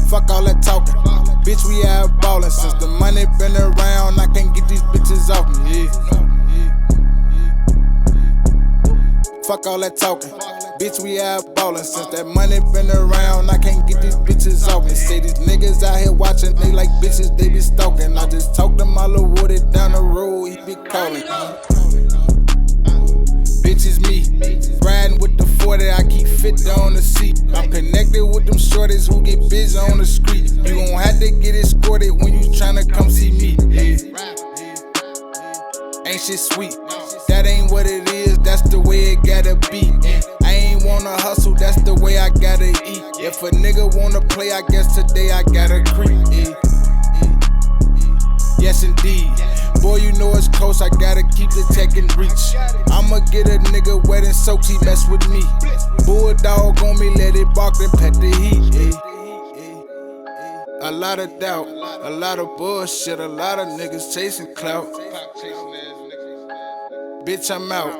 Fuck all that talking. Bitch, we out ballin'. Since the money been around, I can't get these bitches off me. Yeah. Fuck all that talking. Bitch, we out ballin'. Since that money been around, I can't get these bitches off me. Say these niggas out here watching, they like bitches, they be stalking. I just talked to my little Woody down the road, he be calling. Bitch is me, riding with the 40, I keep 50 on the seat. I'm connected with them shorties who get busy on the street. You gon' have to get escorted when you tryna come see me. Yeah. Ain't shit sweet, that ain't what it is, that's the way it gotta be. I ain't wanna hustle, that's the way I gotta eat. If a nigga wanna play, I guess today I gotta creep. Yes indeed, boy you know it's close, I gotta keep the tech in reach. I'ma get a nigga wet and soaked, he mess with me. Bulldog on me, let it bark and pet the heat. A lot of doubt, a lot of bullshit, a lot of niggas chasing clout. Bitch, I'm out.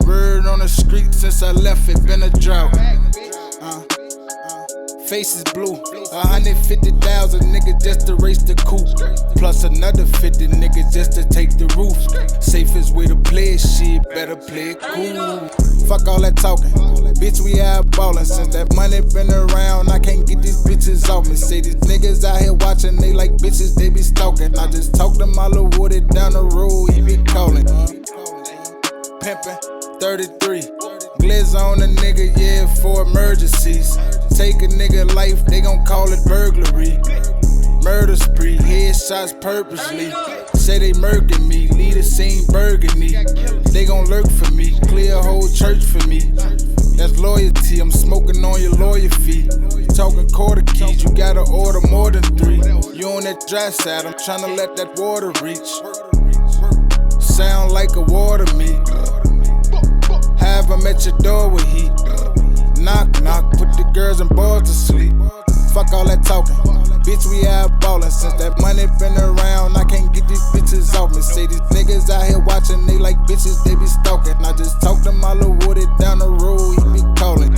Word on the street since I left, it been a drought. Face is blue. 150,000 niggas just to race the coupe. Plus another 50 niggas just to take the roof. Safest way to play shit, better play it cool. Fuck all that talking. Bitch, we out ballin'. Since that money been around, I can't get these bitches off me. Say these niggas out here watching, they like bitches, they be stalking. I just talked to my little Woody down the road, he be calling. Pimpin', 33. Glizz on a nigga, yeah, for emergencies. Take a nigga life, they gon' call it burglary. Murder spree, headshots purposely. Say they murking me, lead a scene burgundy. They gon' lurk for me, clear a whole church for me. That's loyalty, I'm smoking on your lawyer fee. Talking quarter keys, you gotta order more than 3. You on that dry side, I'm tryna let that water reach. Sound like a water meet. Have them at your door with heat. Knock, knock, put the girls and boys to sleep. Fuck all that talking. Bitch, we out ballin'. Since that money been around, I can't get these bitches off me. Say these niggas out here watching, they like bitches, they be stalking. I just talked to my little Woody down the road, he be calling.